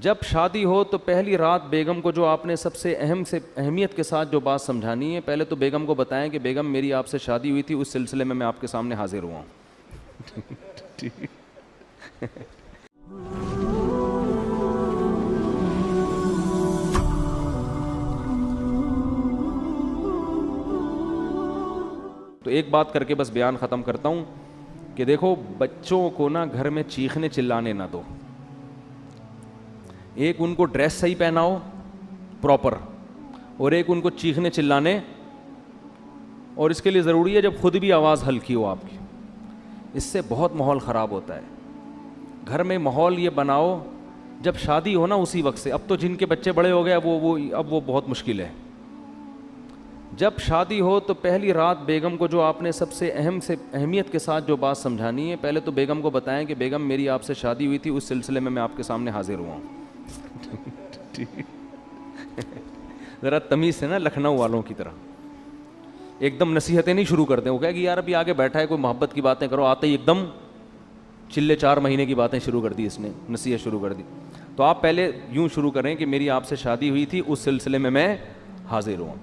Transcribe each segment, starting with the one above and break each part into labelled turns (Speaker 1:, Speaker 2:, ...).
Speaker 1: جب شادی ہو تو پہلی رات بیگم کو جو آپ نے سب سے اہمیت کے ساتھ جو بات سمجھانی ہے، پہلے تو بیگم کو بتائیں کہ بیگم میری آپ سے شادی ہوئی تھی، اس سلسلے میں آپ کے سامنے حاضر ہوا ہوں. تو ایک بات کر کے بس بیان ختم کرتا ہوں کہ دیکھو بچوں کو نا گھر میں چیخنے چلانے نہ دو. ایک ان کو ڈریس صحیح پہناؤ پراپر، اور ایک ان کو چیخنے چلانے، اور اس کے لیے ضروری ہے جب خود بھی آواز ہلکی ہو آپ کی. اس سے بہت ماحول خراب ہوتا ہے. گھر میں ماحول یہ بناؤ جب شادی ہو نا اسی وقت سے. اب تو جن کے بچے بڑے ہو گئے اب وہ بہت مشکل ہے. جب شادی ہو تو پہلی رات بیگم کو جو آپ نے سب سے اہمیت کے ساتھ جو بات سمجھانی ہے، پہلے تو بیگم کو بتائیں کہ بیگم میری آپ سے شادی ہوئی تھی، اس سلسلے میں آپ کے سامنے حاضر ہوا ہوں. ذرا تمیز سے نا، لکھنؤ والوں کی طرح ایک دم نصیحتیں نہیں شروع کرتے. وہ کہے کہ یار ابھی آگے بیٹھا ہے کوئی محبت کی باتیں کرو، آتے ہی ایک دم چلے 4 مہینے کی باتیں شروع کر دی، اس نے نصیحت شروع کر دی. تو آپ پہلے یوں شروع کریں کہ میری آپ سے شادی ہوئی تھی، اس سلسلے میں حاضر ہوں.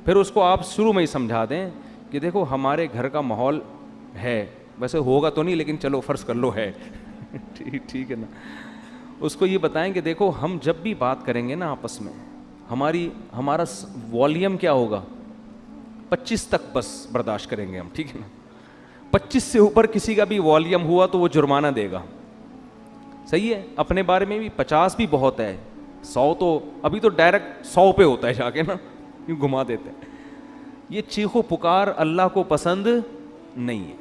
Speaker 1: پھر اس کو آپ شروع میں ہی سمجھا دیں کہ دیکھو ہمارے گھر کا ماحول ہے، ویسے ہوگا تو نہیں لیکن چلو فرض کر لو ہے. ٹھیک ہے نا. اس کو یہ بتائیں کہ دیکھو ہم جب بھی بات کریں گے نا آپس میں، ہمارا والیوم کیا ہوگا، 25 تک بس برداشت کریں گے ہم. ٹھیک ہے نا. 25 سے اوپر کسی کا بھی والیوم ہوا تو وہ جرمانہ دے گا. صحیح ہے. اپنے بارے میں بھی 50 بھی بہت ہے، 100 تو ابھی تو ڈائریکٹ 100 پہ ہوتا ہے جا کے نا، یوں گھما دیتے ہیں. یہ چیخو پکار اللہ کو پسند نہیں ہے.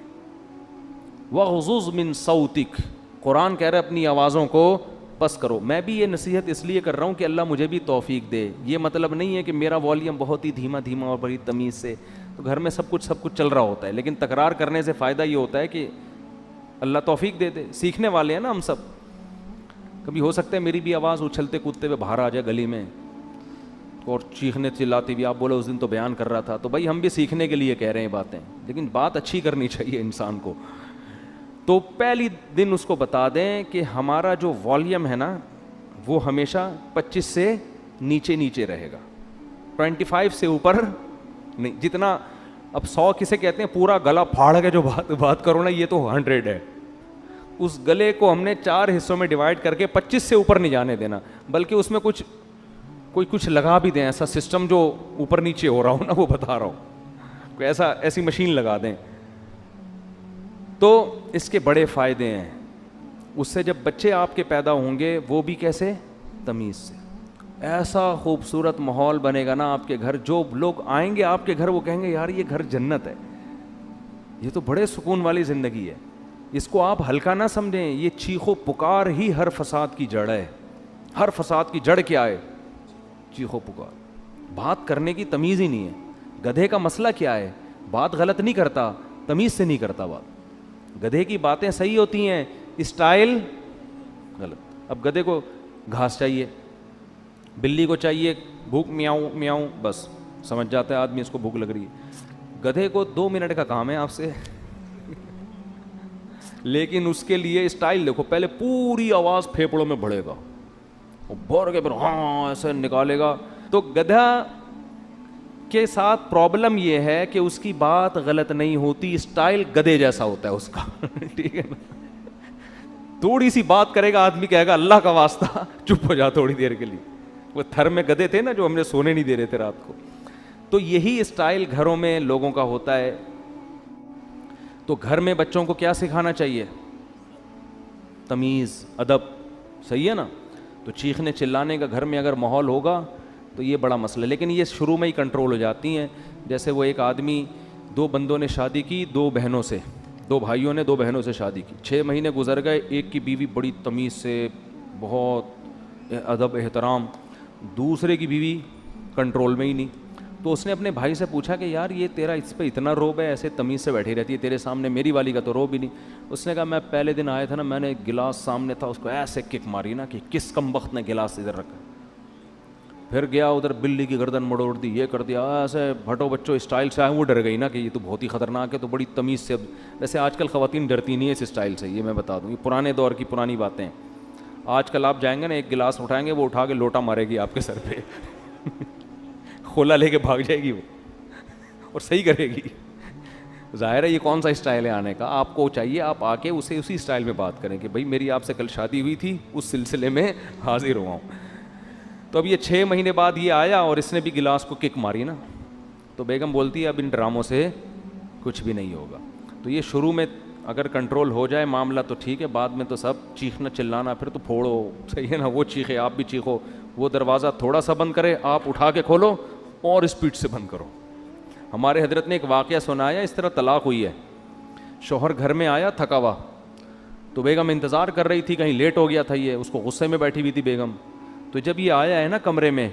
Speaker 1: وَغْضُضْ مِن صَوْتِكَ، قرآن کہہ رہا ہے اپنی آوازوں کو پس کرو. میں بھی یہ نصیحت اس لیے کر رہا ہوں کہ اللہ مجھے بھی توفیق دے. یہ مطلب نہیں ہے کہ میرا والیوم بہت ہی دھیما اور بڑی تمیز سے، تو گھر میں سب کچھ چل رہا ہوتا ہے، لیکن تکرار کرنے سے فائدہ یہ ہوتا ہے کہ اللہ توفیق دے دے. سیکھنے والے ہیں نا ہم سب. کبھی ہو سکتا ہے میری بھی آواز اچھلتے کودتے ہوئے باہر آ جائے گلی میں اور چیخنے چلاتی بھی، آپ بولے اس دن تو بیان کر رہا تھا، تو بھائی ہم بھی سیکھنے کے لیے کہہ رہے ہیں باتیں، لیکن بات اچھی کرنی چاہیے انسان کو. تو پہلی دن اس کو بتا دیں کہ ہمارا جو والیوم ہے نا وہ ہمیشہ 25 سے نیچے رہے گا، 25 سے اوپر نہیں. جتنا اب 100 کسے کہتے ہیں پورا گلا پھاڑ کے جو بات کرو نا، یہ تو 100 ہے. اس گلے کو ہم نے 4 حصوں میں ڈیوائڈ کر کے 25 سے اوپر نہیں جانے دینا، بلکہ اس میں کچھ لگا بھی دیں، ایسا سسٹم جو اوپر نیچے ہو رہا ہو نا، وہ بتا رہا ہوں، کوئی ایسی مشین لگا دیں. تو اس کے بڑے فائدے ہیں. اس سے جب بچے آپ کے پیدا ہوں گے وہ بھی کیسے، تمیز سے. ایسا خوبصورت ماحول بنے گا نا آپ کے گھر، جو لوگ آئیں گے آپ کے گھر وہ کہیں گے یار یہ گھر جنت ہے، یہ تو بڑے سکون والی زندگی ہے. اس کو آپ ہلکا نہ سمجھیں. یہ چیخو پکار ہی ہر فساد کی جڑ ہے. ہر فساد کی جڑ کیا ہے، چیخو پکار. بات کرنے کی تمیز ہی نہیں ہے. گدھے کا مسئلہ کیا ہے، بات غلط نہیں کرتا، تمیز سے نہیں کرتا بات. گدھے کی باتیں صحیح ہوتی ہیں، اسٹائل غلط. اب گدھے کو گھاس چاہیے، بلی کو چاہیے بھوک میاؤں میاؤں، بس سمجھ جاتا ہے آدمی اس کو بھوک لگ رہی ہے. گدھے کو 2 منٹ کا کام ہے آپ سے، لیکن اس کے لیے اسٹائل دیکھو. پہلے پوری آواز پھیپڑوں میں بڑھے گا، بھر کے پھر ہاں ایسے نکالے گا. تو گدھا کے ساتھ پرابلم یہ ہے کہ اس کی بات غلط نہیں ہوتی، اسٹائل گدھے جیسا ہوتا ہے اس کا. ٹھیک ہے نا. تھوڑی سی بات کرے گا آدمی کہے گا اللہ کا واسطہ چپ ہو جا تھوڑی دیر کے لیے. وہ تھر میں گدھے تھے نا جو ہم نے سونے نہیں دے رہے تھے رات کو. تو یہی اسٹائل گھروں میں لوگوں کا ہوتا ہے. تو گھر میں بچوں کو کیا سکھانا چاہیے، تمیز، ادب. صحیح ہے نا. تو چیخنے چلانے کا گھر میں اگر ماحول ہوگا تو یہ بڑا مسئلہ ہے، لیکن یہ شروع میں ہی کنٹرول ہو جاتی ہیں. جیسے وہ ایک آدمی، 2 بندوں نے شادی کی 2 بہنوں سے، 2 بھائیوں نے 2 بہنوں سے شادی کی. 6 مہینے گزر گئے. ایک کی بیوی بڑی تمیز سے، بہت ادب احترام، دوسرے کی بیوی کنٹرول میں ہی نہیں. تو اس نے اپنے بھائی سے پوچھا کہ یار یہ تیرا اس پہ اتنا روب ہے، ایسے تمیز سے بیٹھی رہتی ہے تیرے سامنے، میری والی کا تو روب ہی نہیں. اس نے کہا میں پہلے دن آیا تھا نا، میں نے گلاس سامنے تھا، اس کو ایسے کک ماری نا کہ کس کمبخت نے گلاس ادھر رکھا. پھر گیا ادھر بلی کی گردن مڑوڑ دی، یہ کر دیا، ایسے بھٹو بچوں اسٹائل سے آئے. وہ ڈر گئی نا کہ یہ تو بہت ہی خطرناک ہے، تو بڑی تمیز سے. ویسے آج کل خواتین ڈرتی نہیں ہے اس اسٹائل سے، یہ میں بتا دوں، یہ پرانے دور کی پرانی باتیں. آج کل آپ جائیں گے نا، ایک گلاس اٹھائیں گے وہ اٹھا کے لوٹا مارے گی آپ کے سر پہ کھولا لے کے بھاگ جائے گی وہ اور صحیح کرے گی. ظاہر ہے یہ کون سا اسٹائل ہے آنے کا. آپ کو چاہیے آپ آ کے اسے اسی اسٹائل میں بات کریں کہ بھائی میری آپ سے کل شادی ہوئی تھی، اس سلسلے میں حاضر ہوا ہوں. تو اب یہ 6 مہینے بعد یہ آیا اور اس نے بھی گلاس کو کک ماری نا. تو بیگم بولتی ہے اب ان ڈراموں سے کچھ بھی نہیں ہوگا. تو یہ شروع میں اگر کنٹرول ہو جائے معاملہ تو ٹھیک ہے، بعد میں تو سب چیخنا چلانا پھر تو پھوڑو. صحیح ہے نا، وہ چیخے آپ بھی چیخو، وہ دروازہ تھوڑا سا بند کرے آپ اٹھا کے کھولو اور اسپیڈ سے بند کرو. ہمارے حضرت نے ایک واقعہ سنایا، اس طرح طلاق ہوئی ہے. شوہر گھر میں آیا تھکا ہوا، تو بیگم انتظار کر رہی تھی، کہیں لیٹ ہو گیا تھا یہ، اس کو غصے میں بیٹھی ہوئی تھی بیگم. تو جب یہ آیا ہے نا کمرے میں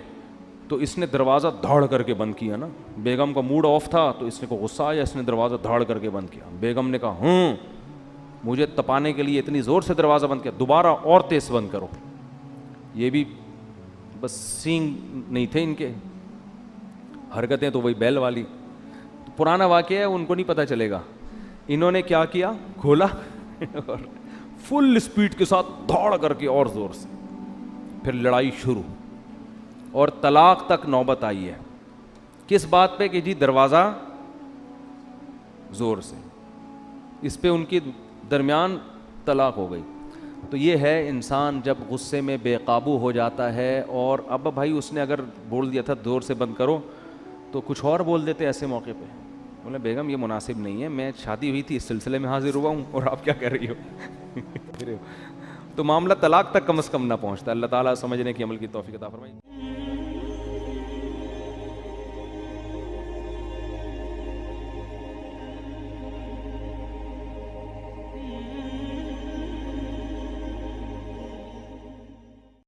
Speaker 1: تو اس نے دروازہ دھاڑ کر کے بند کیا نا. بیگم کا موڈ آف تھا تو اس کو غصہ آیا، اس نے دروازہ دھاڑ کر کے بند کیا. بیگم نے کہا مجھے تپانے کے لیے اتنی زور سے دروازہ بند کیا، دوبارہ اور تیز بند کرو. یہ بھی بس سینگ نہیں تھے ان کے، حرکتیں تو وہی بیل والی. پرانا واقعہ ہے، ان کو نہیں پتہ چلے گا. انہوں نے کیا کیا، کھولا اور فل اسپیڈ کے ساتھ دھاڑ کر کے اور زور سے، پھر لڑائی شروع اور طلاق تک نوبت آئی ہے. کس بات پہ کہ جی دروازہ زور سے، اس پہ ان کے درمیان طلاق ہو گئی. تو یہ ہے انسان جب غصے میں بے قابو ہو جاتا ہے. اور اب بھائی اس نے اگر بول دیا تھا زور سے بند کرو تو کچھ اور بول دیتے ایسے موقع پہ. بولے بیگم یہ مناسب نہیں ہے، میں شادی ہوئی تھی اس سلسلے میں حاضر ہوا ہوں اور آپ کیا کر رہی ہو تو معاملہ طلاق تک کم از کم نہ پہنچتا. اللہ تعالیٰ سمجھنے کی عمل کی توفیق عطا فرمائے.